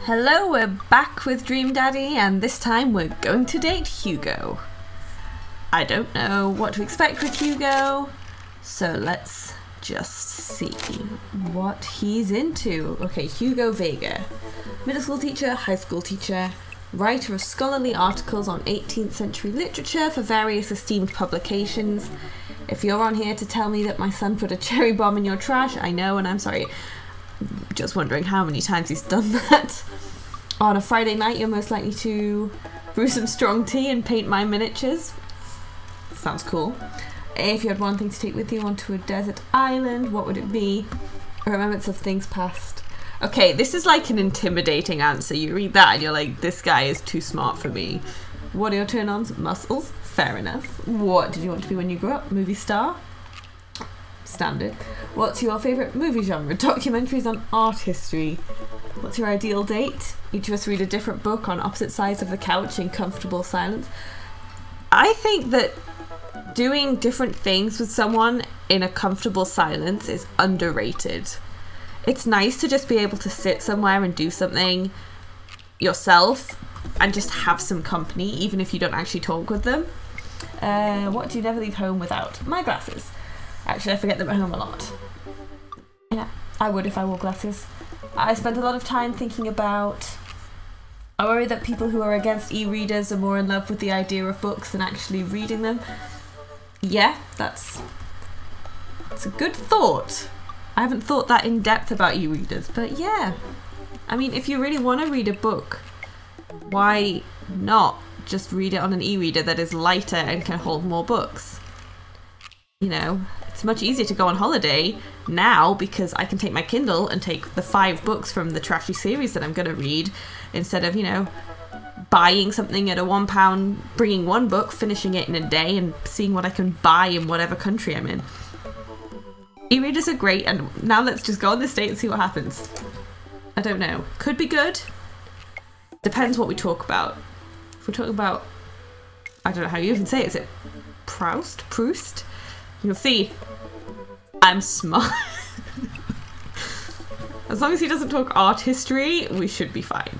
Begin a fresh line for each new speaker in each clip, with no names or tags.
Hello, we're back with Dream Daddy, and this time we're going to date Hugo. I don't know what to expect with Hugo, so let's just see what he's into. Okay, Hugo Vega. Middle school teacher, high school teacher, writer of scholarly articles on 18th century literature for various esteemed publications. If you're on here to tell me that my son put a cherry bomb in your trash, I know, and I'm sorry. Just wondering how many times he's done that. On a Friday night, you're most likely to brew some strong tea and paint my miniatures. Sounds cool. If you had one thing to take with you onto a desert island, what would it be? A remembrance of things past. Okay, this is like an intimidating answer. You read that and you're like, this guy is too smart for me. What are your turn-ons? Muscles? Fair enough. What did you want to be when you grew up? Movie star? Standard. What's your favourite movie genre? Documentaries on art history. What's your ideal date? Each of us read a different book on opposite sides of the couch in comfortable silence. I think that doing different things with someone in a comfortable silence is underrated. It's nice to just be able to sit somewhere and do something yourself and just have some company, even if you don't actually talk with them. What do you never leave home without? My glasses. Actually, I forget them at home a lot. Yeah, I would if I wore glasses. I spend a lot of time thinking about... I worry that people who are against e-readers are more in love with the idea of books than actually reading them. Yeah, that's a good thought. I haven't thought that in depth about e-readers, but yeah. I mean, if you really want to read a book, why not just read it on an e-reader that is lighter and can hold more books? You know, it's much easier to go on holiday now because I can take my Kindle and take the 5 books from the trashy series that I'm going to read instead of, you know, buying something at a £1, bringing one book, finishing it in a day and seeing what I can buy in whatever country I'm in. E-readers are great, and now let's just go on this date and see what happens. I don't know. Could be good. Depends what we talk about. If we're talking about, I don't know how you even say it. Is it Proust? You'll see, I'm smart. As long as he doesn't talk art history, we should be fine.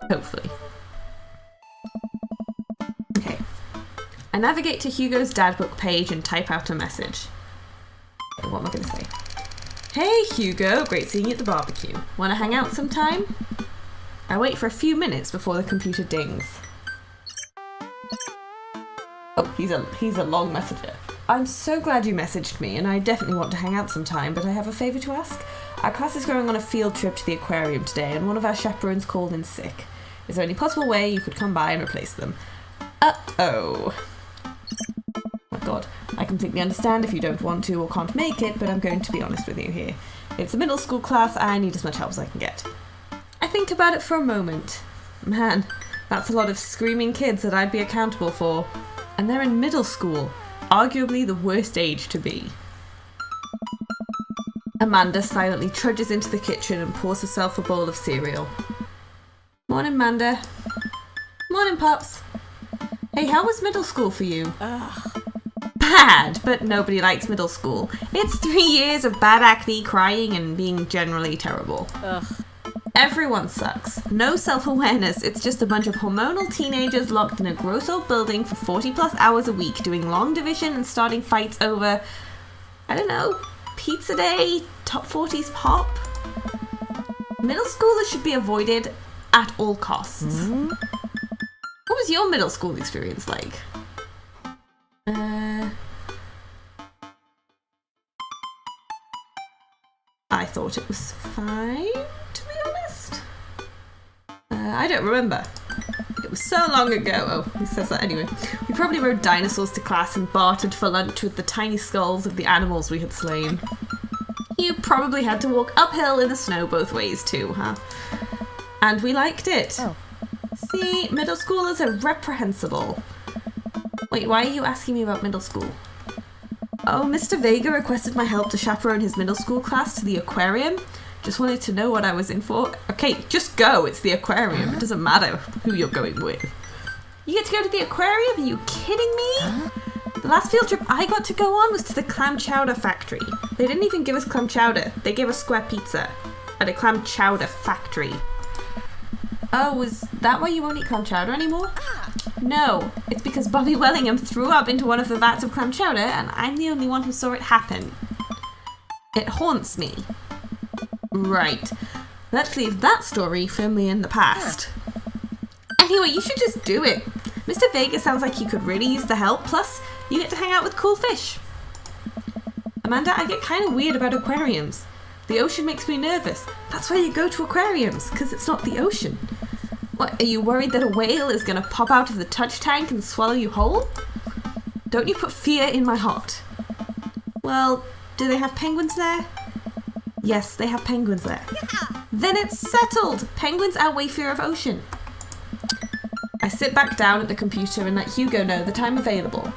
Hopefully. Okay. I navigate to Hugo's dad book page and type out a message. Okay, what am I going to say? Hey Hugo, great seeing you at the barbecue. Want to hang out sometime? I wait for a few minutes before the computer dings. Oh, he's a long messenger. I'm so glad you messaged me, and I definitely want to hang out sometime, but I have a favour to ask. Our class is going on a field trip to the aquarium today, and one of our chaperones called in sick. Is there any possible way you could come by and replace them? Uh-oh. Oh my god. I completely understand if you don't want to or can't make it, but I'm going to be honest with you here. It's a middle school class, I need as much help as I can get. I think about it for a moment. Man, that's a lot of screaming kids that I'd be accountable for. And they're in middle school. Arguably the worst age to be. Amanda silently trudges into the kitchen and pours herself a bowl of cereal. Morning, Amanda. Morning, Pops. Hey, how was middle school for you? Bad, but nobody likes middle school. It's 3 years of bad acne, crying, and being generally terrible.
Ugh.
Everyone sucks. No self-awareness. It's just a bunch of hormonal teenagers locked in a gross old building for 40 plus hours a week doing long division and starting fights over, I don't know, pizza day, top 40s pop. Middle schoolers should be avoided at all costs.
Mm-hmm.
What was your middle school experience like? I thought it was fine, to be honest. I don't remember. It was so long ago. Oh, he says that anyway. We probably rode dinosaurs to class and bartered for lunch with the tiny skulls of the animals we had slain. You probably had to walk uphill in the snow both ways too, huh? And we liked it.
Oh.
See, middle schoolers are reprehensible. Wait, why are you asking me about middle school? Oh, Mr. Vega requested my help to chaperone his middle school class to the aquarium. Just wanted to know what I was in for. Okay, just go. It's the aquarium. It doesn't matter who you're going with. You get to go to the aquarium? Are you kidding me? The last field trip I got to go on was to the clam chowder factory. They didn't even give us clam chowder. They gave us square pizza. at a clam chowder factory. Oh, was that why you won't eat clam chowder anymore? No, it's because Bobby Wellingham threw up into one of the vats of clam chowder and I'm the only one who saw it happen. It haunts me. Right, let's leave that story firmly in the past. Anyway, you should just do it. Mr. Vega sounds like he could really use the help, plus you get to hang out with cool fish. Amanda, I get kind of weird about aquariums. The ocean makes me nervous. That's why you go to aquariums, because it's not the ocean. What, are you worried that a whale is going to pop out of the touch tank and swallow you whole? Don't you put fear in my heart. Well, do they have penguins there? Yes, they have penguins there. Yeah. Then it's settled! Penguins outweigh fear of ocean. I sit back down at the computer and let Hugo know that I'm available.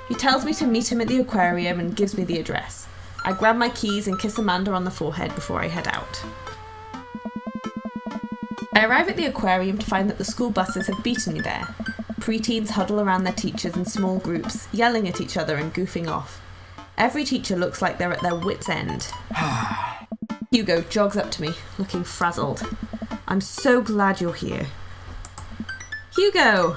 He tells me to meet him at the aquarium and gives me the address. I grab my keys and kiss Amanda on the forehead before I head out. I arrive at the aquarium to find that the school buses have beaten me there. Preteens huddle around their teachers in small groups, yelling at each other and goofing off. Every teacher looks like they're at their wits' end. Hugo jogs up to me, looking frazzled. I'm so glad you're here. Hugo!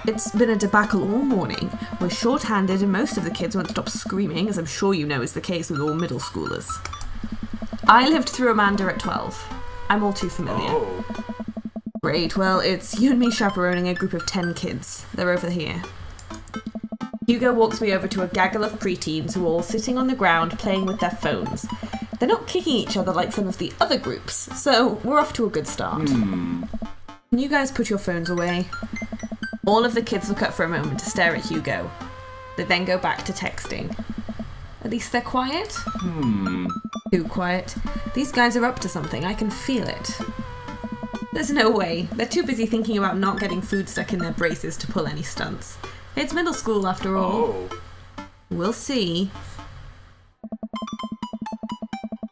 It's been a debacle all morning. We're short-handed and most of the kids won't stop screaming, as I'm sure you know is the case with all middle schoolers. I lived through Amanda at 12. I'm all too familiar. Oh. Great, well, it's you and me chaperoning a group of 10 kids. They're over here. Hugo walks me over to a gaggle of preteens who are all sitting on the ground playing with their phones. They're not kicking each other like some of the other groups, so we're off to a good start. Can you guys put your phones away? All of the kids look up for a moment to stare at Hugo. They then go back to texting. At least they're quiet? Too quiet. These guys are up to something. I can feel it. There's no way. They're too busy thinking about not getting food stuck in their braces to pull any stunts. It's middle school after all. We'll see.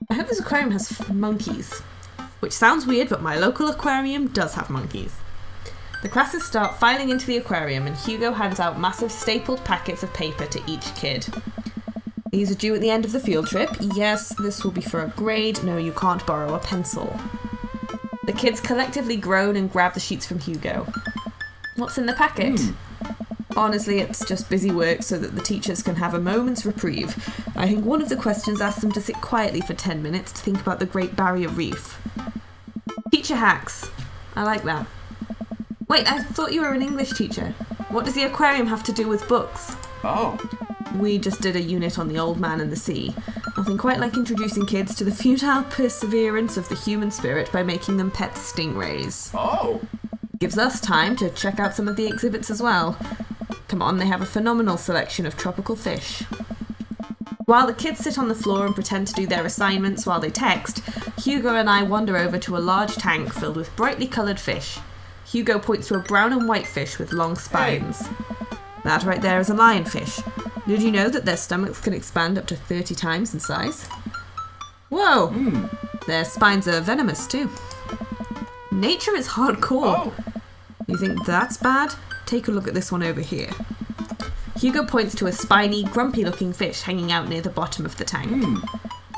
I hope this aquarium has monkeys. Which sounds weird, but my local aquarium does have monkeys. The classes start filing into the aquarium and Hugo hands out massive stapled packets of paper to each kid. These are due at the end of the field trip. Yes, this will be for a grade. No, you can't borrow a pencil. The kids collectively groan and grab the sheets from Hugo. What's in the packet? Honestly, it's just busy work so that the teachers can have a moment's reprieve. I think one of the questions asks them to sit quietly for 10 minutes to think about the Great Barrier Reef. Teacher hacks. I like that. Wait, I thought you were an English teacher. What does the aquarium have to do with books? Oh. We just did a unit on the old man and the sea. Nothing quite like introducing kids to the futile perseverance of the human spirit by making them pet stingrays. Oh. Gives us time to check out some of the exhibits as well. Come on, they have a phenomenal selection of tropical fish. While the kids sit on the floor and pretend to do their assignments while they text, Hugo and I wander over to a large tank filled with brightly coloured fish. Hugo points to a brown and white fish with long spines. Hey. That right there is a lionfish. Did you know that their stomachs can expand up to 30 times in size? Whoa! Their spines are venomous too. Nature is hardcore. Oh. You think that's bad? Take a look at this one over here. Hugo points to a spiny, grumpy-looking fish hanging out near the bottom of the tank.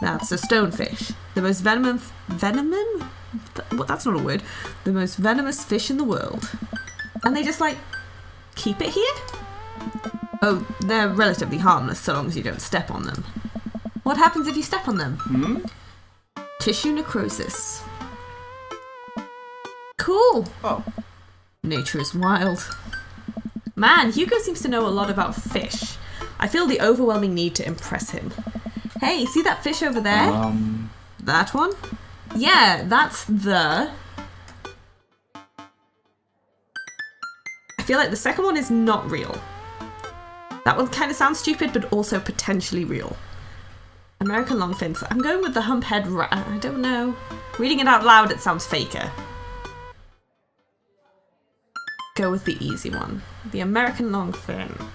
That's a stonefish. The most venomous... That's not a word. The most venomous fish in the world. And they just, keep it here? Oh, they're relatively harmless so long as you don't step on them. What happens if you step on them? Tissue necrosis. Cool. Oh. Nature is wild. Man, Hugo seems to know a lot about fish. I feel the overwhelming need to impress him. Hey, see that fish over there? That one? Yeah, that's the... I feel like the second one is not real. That one kind of sounds stupid, but also potentially real. American longfins. I'm going with the humphead rat. I don't know. Reading it out loud, it sounds faker. Go with the easy one. The American longfin.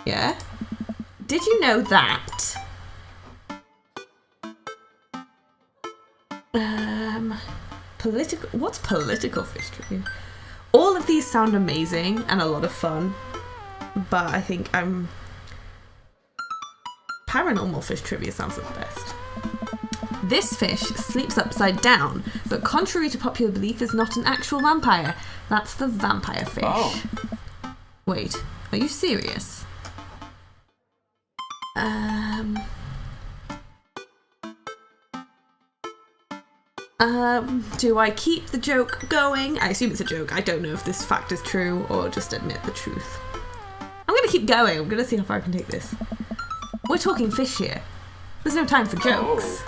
Yeah? Did you know that? What's political fish trivia? All of these sound amazing and a lot of fun, but I think paranormal fish trivia sounds like the best. This fish sleeps upside down, but contrary to popular belief is not an actual vampire. That's the vampire fish.
Oh.
Wait, are you serious? Do I keep the joke going? I assume it's a joke. I don't know if this fact is true or just admit the truth. I'm gonna keep going. I'm gonna see how far I can take this. We're talking fish here. There's no time for jokes.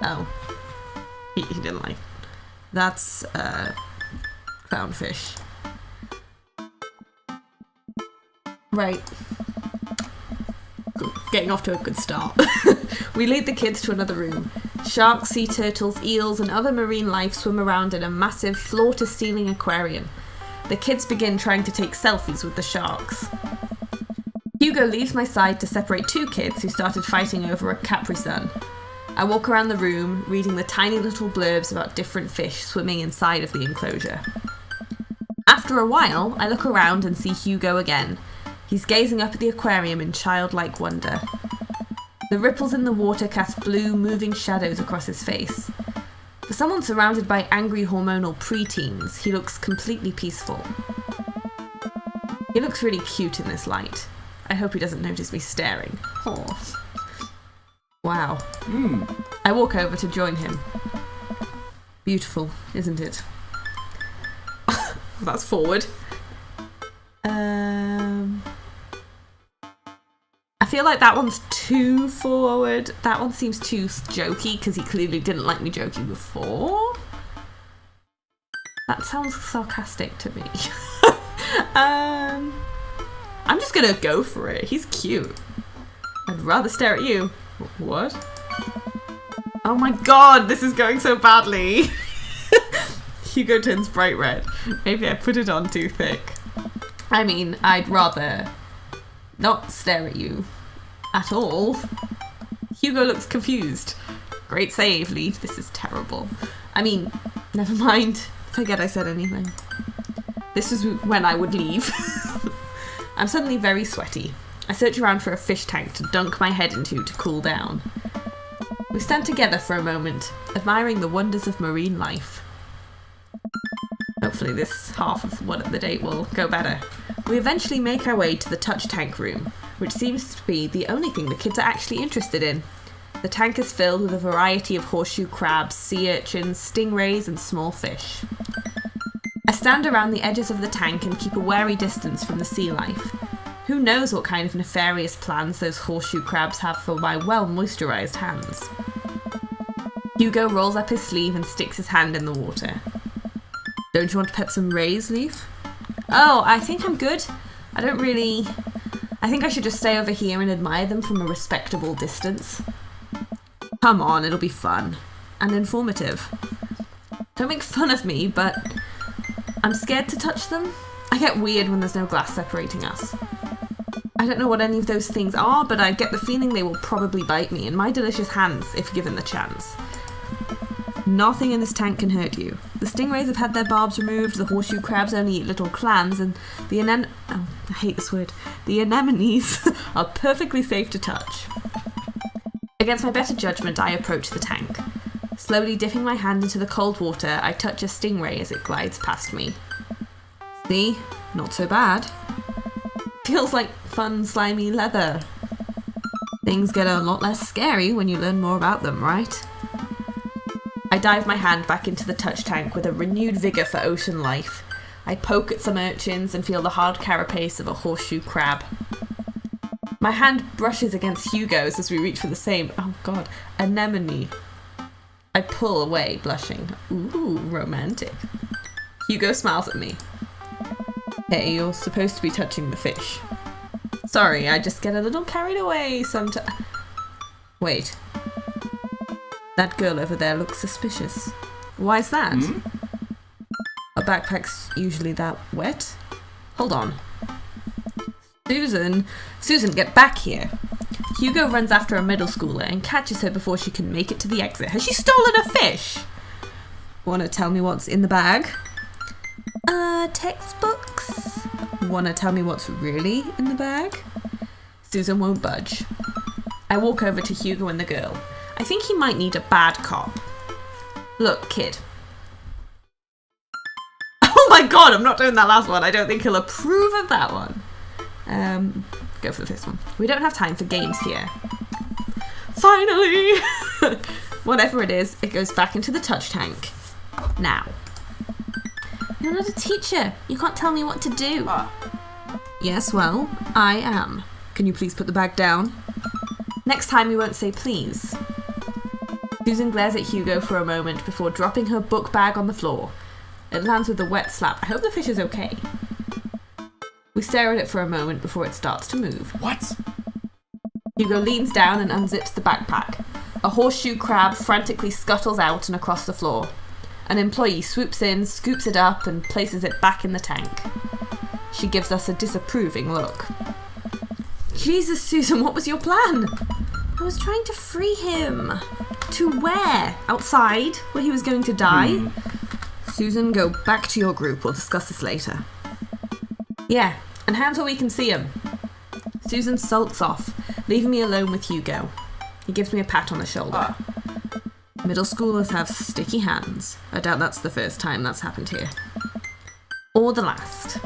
Oh. He didn't like. That's, clownfish. Right. Getting off to a good start. We lead the kids to another room. Sharks, sea turtles, eels, and other marine life swim around in a massive floor-to-ceiling aquarium. The kids begin trying to take selfies with the sharks. Hugo leaves my side to separate two kids who started fighting over a Capri Sun. I walk around the room, reading the tiny little blurbs about different fish swimming inside of the enclosure. After a while, I look around and see Hugo again. He's gazing up at the aquarium in childlike wonder. The ripples in the water cast blue, moving shadows across his face. For someone surrounded by angry hormonal preteens, he looks completely peaceful. He looks really cute in this light. I hope he doesn't notice me staring. Oh. Wow. I walk over to join him. Beautiful, isn't it? That's forward. I feel like that one's too forward. That one seems too jokey because he clearly didn't like me joking before. That sounds sarcastic to me. I'm just gonna go for it. He's cute. I'd rather stare at you. What? Oh my god, this is going so badly. Hugo turns bright red. Maybe I put it on too thick. I mean, I'd rather not stare at you at all. Hugo looks confused. Great save, Leaf. This is terrible. I mean, never mind. Forget I said anything. This is when I would leave. I'm suddenly very sweaty. I search around for a fish tank to dunk my head into to cool down. We stand together for a moment, admiring the wonders of marine life. Hopefully this half of what the date will go better. We eventually make our way to the touch tank room, which seems to be the only thing the kids are actually interested in. The tank is filled with a variety of horseshoe crabs, sea urchins, stingrays, and small fish. I stand around the edges of the tank and keep a wary distance from the sea life. Who knows what kind of nefarious plans those horseshoe crabs have for my well-moisturised hands. Hugo rolls up his sleeve and sticks his hand in the water. Don't you want to pet some rays, Leaf? Oh, I think I'm good. I think I should just stay over here and admire them from a respectable distance. Come on, it'll be fun. And informative. Don't make fun of me, but I'm scared to touch them. I get weird when there's no glass separating us. I don't know what any of those things are, but I get the feeling they will probably bite me in my delicious hands if given the chance. Nothing in this tank can hurt you. The stingrays have had their barbs removed, the horseshoe crabs only eat little clams, and the I hate this word. The anemones are perfectly safe to touch. Against my better judgment, I approach the tank. Slowly dipping my hand into the cold water, I touch a stingray as it glides past me. See? Not so bad. Feels like fun, slimy leather. Things get a lot less scary when you learn more about them, right? I dive my hand back into the touch tank with a renewed vigour for ocean life. I poke at some urchins and feel the hard carapace of a horseshoe crab. My hand brushes against Hugo's as we reach for the same, oh god, anemone. I pull away, blushing. Ooh, romantic. Hugo smiles at me. Hey, you're supposed to be touching the fish. Sorry, I just get a little carried away sometimes. Wait. That girl over there looks suspicious. Why's that? A backpack's usually that wet? Hold on. Susan, get back here. Hugo runs after a middle schooler and catches her before she can make it to the exit. Has she stolen a fish? Wanna tell me what's in the bag? Textbooks? Wanna tell me what's really in the bag? Susan won't budge. I walk over to Hugo and the girl. I think he might need a bad cop. Look, kid. Oh my god, I'm not doing that last one. I don't think he'll approve of that one. Go for the first one. We don't have time for games here. Finally! Whatever it is, it goes back into the touch tank. Now. You're not a teacher. You can't tell me what to do. Yes, well, I am. Can you please put the bag down? Next time you won't say please. Susan glares at Hugo for a moment before dropping her book bag on the floor. It lands with a wet slap. I hope the fish is okay. We stare at it for a moment before it starts to move.
What?
Hugo leans down and unzips the backpack. A horseshoe crab frantically scuttles out and across the floor. An employee swoops in, scoops it up, and places it back in the tank. She gives us a disapproving look. Jesus, Susan, what was your plan? I was trying to free him. To where? Outside, where he was going to die? Susan, go back to your group. We'll discuss this later. Yeah, and how until we can see him? Susan sulks off, leaving me alone with Hugo. He gives me a pat on the shoulder. Middle schoolers have sticky hands. I doubt that's the first time that's happened here. Or the last.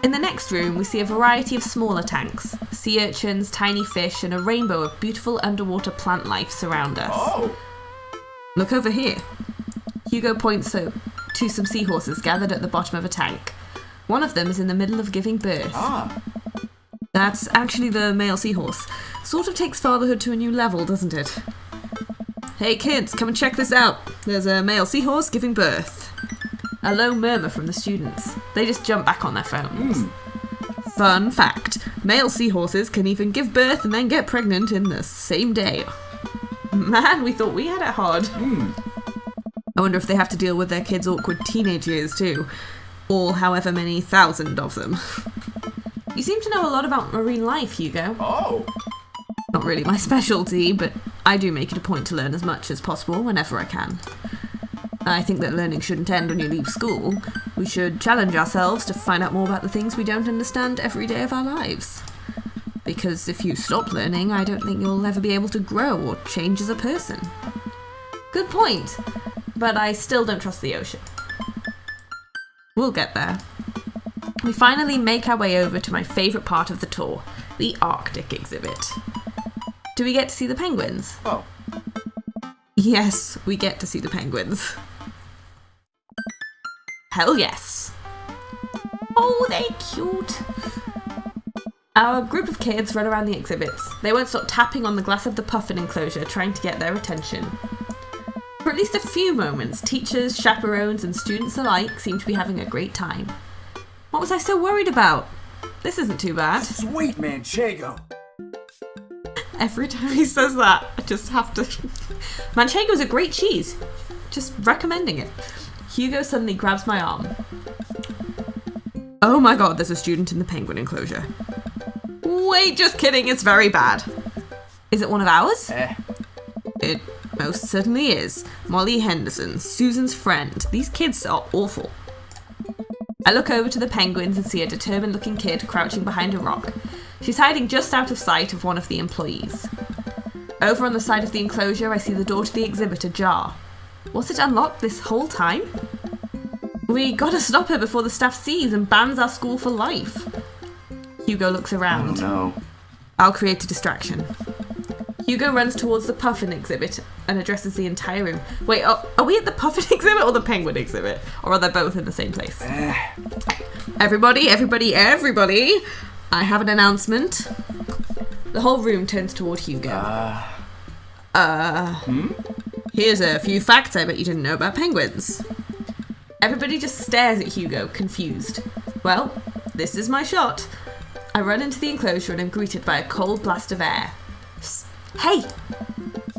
In the next room, we see a variety of smaller tanks. Sea urchins, tiny fish, and a rainbow of beautiful underwater plant life surround us.
Oh.
Look over here. Hugo points to some seahorses gathered at the bottom of a tank. One of them is in the middle of giving birth. That's actually the male seahorse. Sort of takes fatherhood to a new level, doesn't it? Hey kids, come and check this out. There's a male seahorse giving birth. A low murmur from the students. They just jump back on their phones. Fun fact, male seahorses can even give birth and then get pregnant in the same day. Man, we thought we had it hard. I wonder if they have to deal with their kids' awkward teenage years too. All however many thousand of them. You seem to know a lot about marine life, Hugo.
Oh.
Not really my specialty, but I do make it a point to learn as much as possible whenever I can. I think that learning shouldn't end when you leave school. We should challenge ourselves to find out more about the things we don't understand every day of our lives. Because if you stop learning, I don't think you'll ever be able to grow or change as a person. Good point, but I still don't trust the ocean. We'll get there. We finally make our way over to my favourite part of the tour, the Arctic exhibit. Do we get to see the penguins?
Oh.
Yes, we get to see the penguins. Hell yes. Oh, they're cute. Our group of kids run around the exhibits. They won't stop tapping on the glass of the puffin enclosure, trying to get their attention. For at least a few moments, teachers, chaperones, and students alike seem to be having a great time. What was I so worried about? This isn't too bad.
Sweet Manchego.
Every time he says that, I just have to... Manchego's a great cheese. Just recommending it. Hugo suddenly grabs my arm. Oh my god, there's a student in the penguin enclosure. Wait, just kidding, it's very bad. Is it one of ours? It most certainly is. Molly Henderson, Susan's friend. These kids are awful. I look over to the penguins and see a determined-looking kid crouching behind a rock. She's hiding just out of sight of one of the employees. Over on the side of the enclosure, I see the door to the exhibit ajar. Was it unlocked this whole time? We gotta stop her before the staff sees and bans our school for life. Hugo looks around.
Oh no.
I'll create a distraction. Hugo runs towards the puffin exhibit and addresses the entire room. Wait, are we at the puffin exhibit or the penguin exhibit? Or are they both in the same place? Everybody! I have an announcement. The whole room turns toward Hugo. Here's a few facts I bet you didn't know about penguins. Everybody just stares at Hugo, confused. Well, this is my shot. I run into the enclosure and am greeted by a cold blast of air. Psst, hey!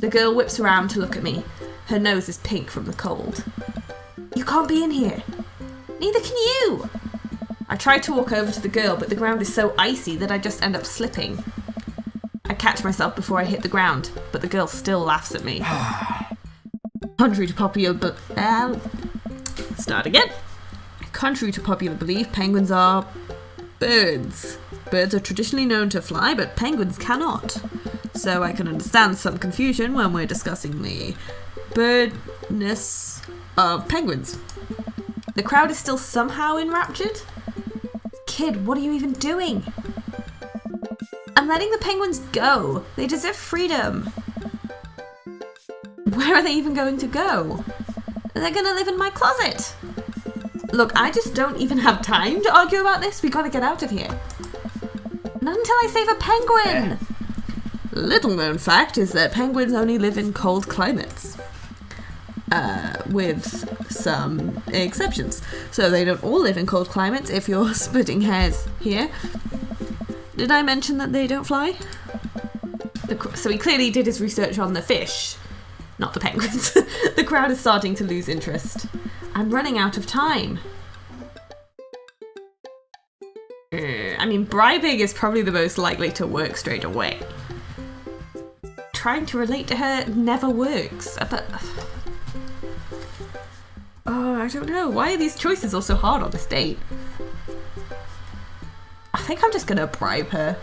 The girl whips around to look at me. Her nose is pink from the cold. You can't be in here. Neither can you! I try to walk over to the girl, but the ground is so icy that I just end up slipping. I catch myself before I hit the ground, but the girl still laughs at me. Contrary to popular belief, penguins are birds. Birds are traditionally known to fly, but penguins cannot. so I can understand some confusion when we're discussing the birdness of penguins. The crowd is still somehow enraptured. Kid, what are you even doing? I'm letting the penguins go. They deserve freedom. Where are they even going to go? They're gonna live in my closet. Look, I just don't even have time to argue about this. We gotta get out of here. Not until I save a penguin. Little known fact is that penguins only live in cold climates. With some exceptions. So they don't all live in cold climates if you're splitting hairs here. Did I mention that they don't fly? So he clearly did his research on the fish, not the penguins. The crowd is starting to lose interest. I'm running out of time. I mean, bribing is probably the most likely to work straight away. Trying to relate to her never works. But oh, I don't know. Why are these choices all so hard on this date? I think I'm just gonna bribe her.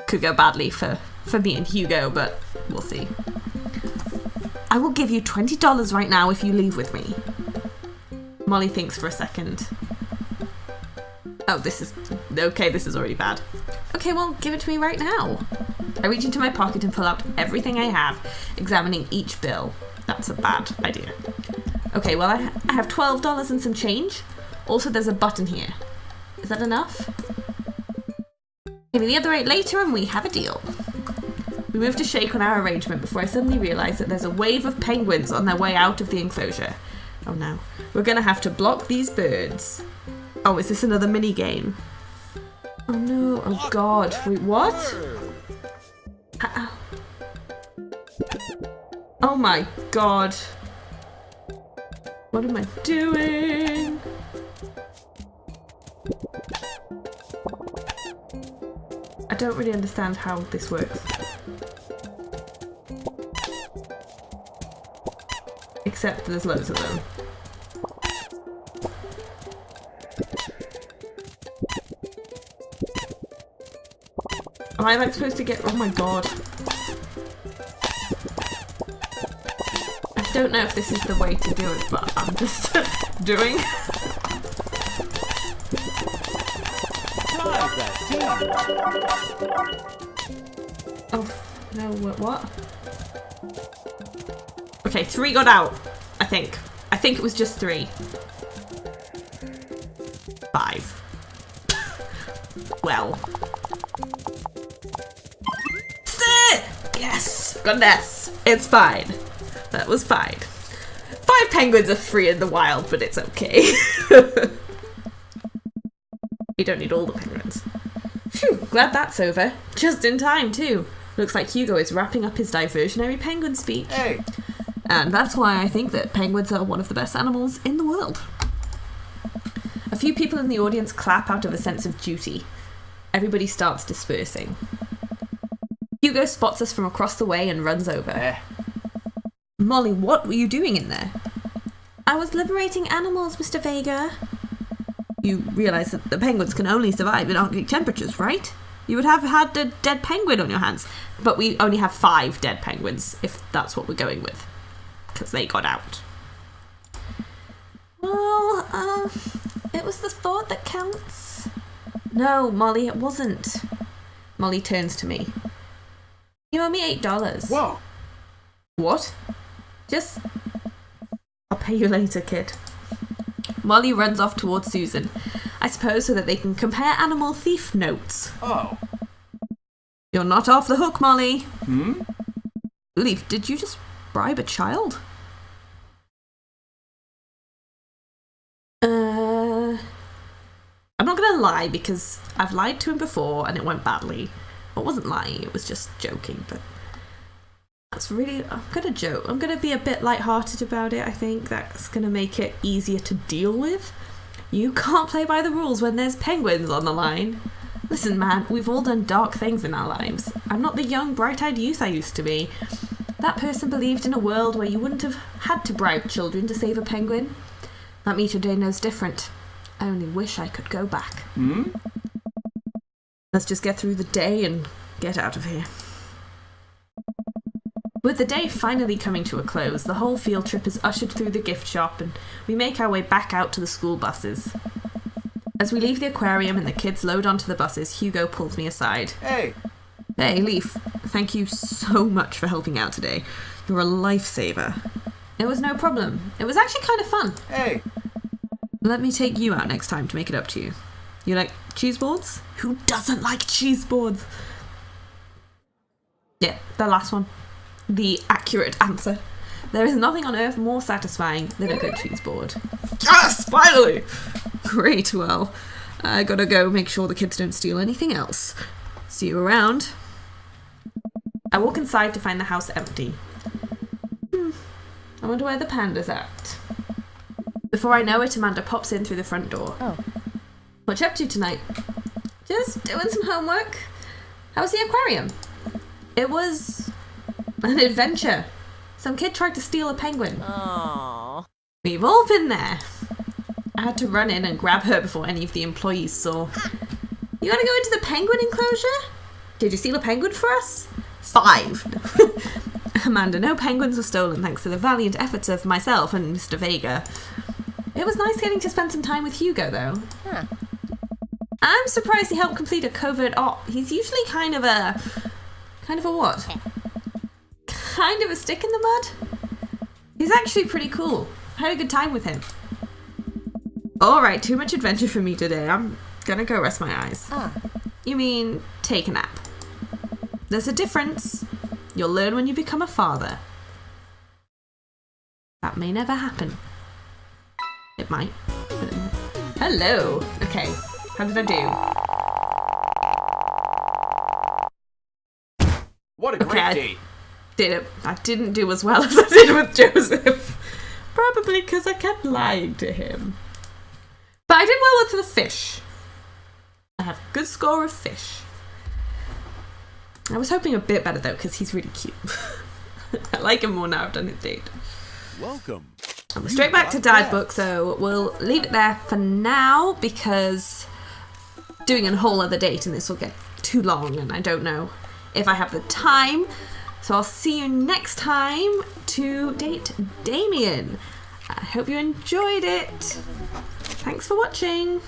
Could go badly for me and Hugo, but we'll see. I will give you $20 right now if you leave with me. Molly thinks for a second. Oh, this is... Okay, this is already bad. Okay, well, give it to me right now. I reach into my pocket and pull out everything I have, examining each bill. That's a bad idea. Okay, well, I have $12 and some change. Also, there's a button here. Is that enough? Give me the other 8 later and we have a deal. We move to shake on our arrangement before I suddenly realise that there's a wave of penguins on their way out of the enclosure. Oh no. We're going to have to block these birds. Oh, is this another mini game? Oh no. Oh god. Wait, what? Oh my god. What am I doing? I don't really understand how this works. Except there's loads of them. Am I like supposed to get... Oh my god. I don't know if this is the way to do it, but I'm just doing. Oh, no, what? Okay, 3 got out, I think. I think it was just 3. 5. Well. Yes! Got an S. It's fine. That was fine. 5 penguins are free in the wild, but it's okay. You don't need all the penguins. Phew, glad that's over. Just in time, too. Looks like Hugo is wrapping up his diversionary penguin speech.
Hey!
And that's why I think that penguins are one of the best animals in the world. A few people in the audience clap out of a sense of duty. Everybody starts dispersing. Hugo spots us from across the way and runs over. Molly, what were you doing in there? I was liberating animals, Mr. Vega. You realise that the penguins can only survive in Arctic temperatures, right? You would have had a dead penguin on your hands. But we only have 5 dead penguins, if that's what we're going with. Because they got out. Well, it was the thought that counts. No, Molly, it wasn't. Molly turns to me. You owe me $8.
Whoa.
What? Just... I'll pay you later, kid. Molly runs off towards Susan. I suppose so that they can compare animal thief notes.
Oh.
You're not off the hook, Molly.
Hmm?
Leaf, did you just bribe a child? I'm not gonna lie because I've lied to him before and it went badly. It wasn't lying, it was just joking, but that's really... I'm gonna joke. I'm gonna be a bit lighthearted about it, I think. That's gonna make it easier to deal with. You can't play by the rules when there's penguins on the line. Listen, man, we've all done dark things in our lives. I'm not the young, bright-eyed youth I used to be. That person believed in a world where you wouldn't have had to bribe children to save a penguin. That meter day knows different. I only wish I could go back.
Hmm?
Let's just get through the day and get out of here. With the day finally coming to a close, the whole field trip is ushered through the gift shop and we make our way back out to the school buses. As we leave the aquarium and the kids load onto the buses, Hugo pulls me aside.
Hey!
Hey, Leaf. Thank you so much for helping out today. You're a lifesaver. It was no problem. It was actually kind of fun.
Hey!
Let me take you out next time to make it up to you. You like cheese boards? Who doesn't like cheese boards? Yeah, the last one. The accurate answer. There is nothing on earth more satisfying than a good cheese board. Yes, finally! Great, well, I gotta go make sure the kids don't steal anything else. See you around. I walk inside to find the house empty. I wonder where the panda's at. Before I know it, Amanda pops in through the front door.
Oh.
What you up to tonight? Just doing some homework. How was the aquarium? It was an adventure. Some kid tried to steal a penguin.
Aww.
We've all been there. I had to run in and grab her before any of the employees saw. You gotta go into the penguin enclosure? Did you steal a penguin for us? 5. Amanda, no penguins were stolen thanks to the valiant efforts of myself and Mr. Vega. It was nice getting to spend some time with Hugo, though.
Huh.
I'm surprised he helped complete a covert op. He's usually kind of a what? Kind of a stick in the mud? He's actually pretty cool. I had a good time with him. Alright, too much adventure for me today. I'm gonna go rest my eyes. You mean take a nap? There's a difference. You'll learn when you become a father. That may never happen. It might. Hello. Okay, how did I do?
What a great day!
I didn't do as well as I did with Joseph. Probably because I kept lying to him. But I did well with the fish. I have a good score of fish. I was hoping a bit better though, because he's really cute. I like him more now I've done his date.
Welcome.
And we're straight back to Dad Book, so we'll leave it there for now because doing a whole other date and this will get too long and I don't know if I have the time. So I'll see you next time to date Damien. I hope you enjoyed it. Thanks for watching.